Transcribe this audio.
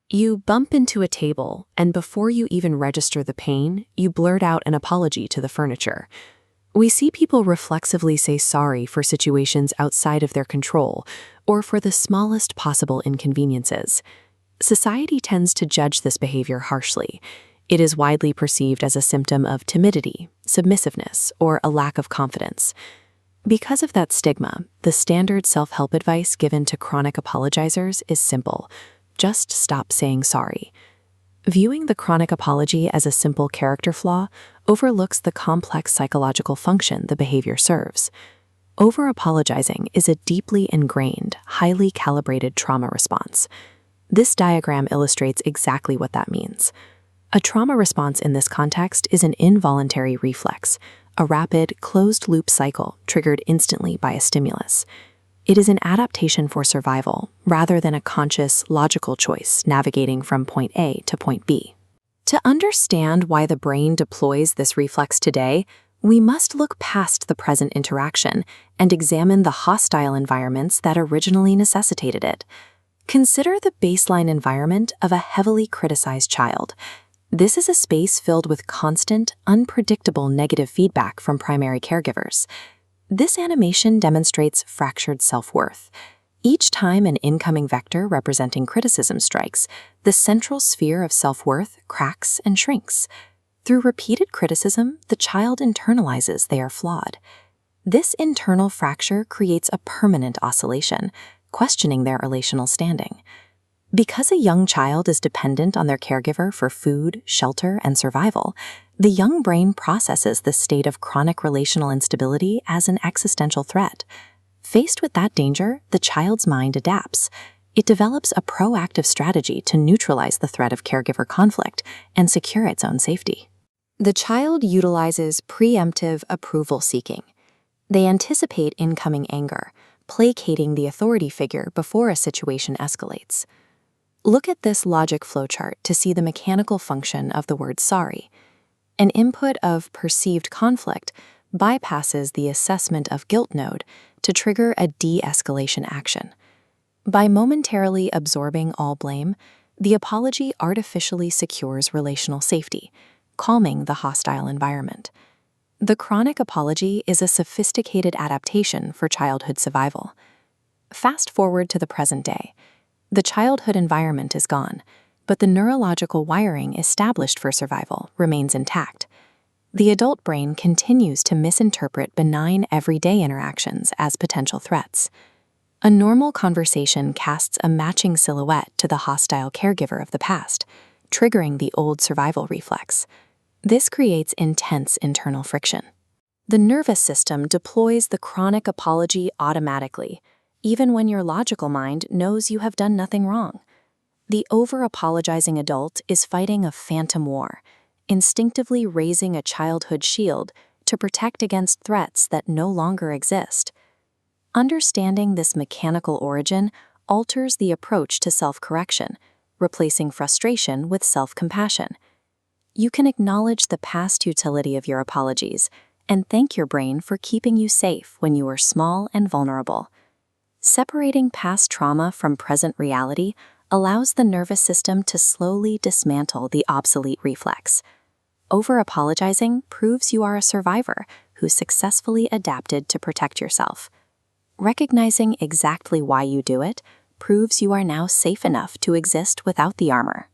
You bump into a table, and before you even register the pain, you blurt out an apology to the furniture. We see people reflexively say sorry for situations outside of their control or for the smallest possible inconveniences. Society tends to judge this behavior harshly. It is widely perceived as a symptom of timidity, submissiveness, or a lack of confidence. Because of that stigma, the standard self-help advice given to chronic apologizers is simple: just stop saying sorry. Viewing the chronic apology as a simple character flaw overlooks the complex psychological function the behavior serves. Over-apologizing is a deeply ingrained, highly calibrated trauma response. This diagram illustrates exactly what that means. A trauma response in this context is an involuntary reflex, a rapid, closed-loop cycle triggered instantly by a stimulus. It is an adaptation for survival, rather than a conscious, logical choice navigating from point A to point B. To understand why the brain deploys this reflex today, we must look past the present interaction and examine the hostile environments that originally necessitated it. Consider the baseline environment of a heavily criticized child. This is a space filled with constant, unpredictable negative feedback from primary caregivers. This animation demonstrates fractured self-worth. Each time an incoming vector representing criticism strikes, the central sphere of self-worth cracks and shrinks. Through repeated criticism, the child internalizes they are flawed. This internal fracture creates a permanent oscillation, questioning their relational standing. Because a young child is dependent on their caregiver for food, shelter, and survival, the young brain processes this state of chronic relational instability as an existential threat. Faced with that danger, the child's mind adapts. It develops a proactive strategy to neutralize the threat of caregiver conflict and secure its own safety. The child utilizes preemptive approval seeking. They anticipate incoming anger, placating the authority figure before a situation escalates. Look at this logic flowchart to see the mechanical function of the word sorry. An input of perceived conflict bypasses the assessment of guilt node to trigger a de-escalation action. By momentarily absorbing all blame, the apology artificially secures relational safety, calming the hostile environment. The chronic apology is a sophisticated adaptation for childhood survival. Fast forward to the present day. The childhood environment is gone, but the neurological wiring established for survival remains intact. The adult brain continues to misinterpret benign everyday interactions as potential threats. A normal conversation casts a matching silhouette to the hostile caregiver of the past, triggering the old survival reflex. This creates intense internal friction. The nervous system deploys the chronic apology automatically, even when your logical mind knows you have done nothing wrong. The over-apologizing adult is fighting a phantom war, instinctively raising a childhood shield to protect against threats that no longer exist. Understanding this mechanical origin alters the approach to self-correction, replacing frustration with self-compassion. You can acknowledge the past utility of your apologies and thank your brain for keeping you safe when you were small and vulnerable. Separating past trauma from present reality allows the nervous system to slowly dismantle the obsolete reflex. Over-apologizing proves you are a survivor who successfully adapted to protect yourself. Recognizing exactly why you do it proves you are now safe enough to exist without the armor.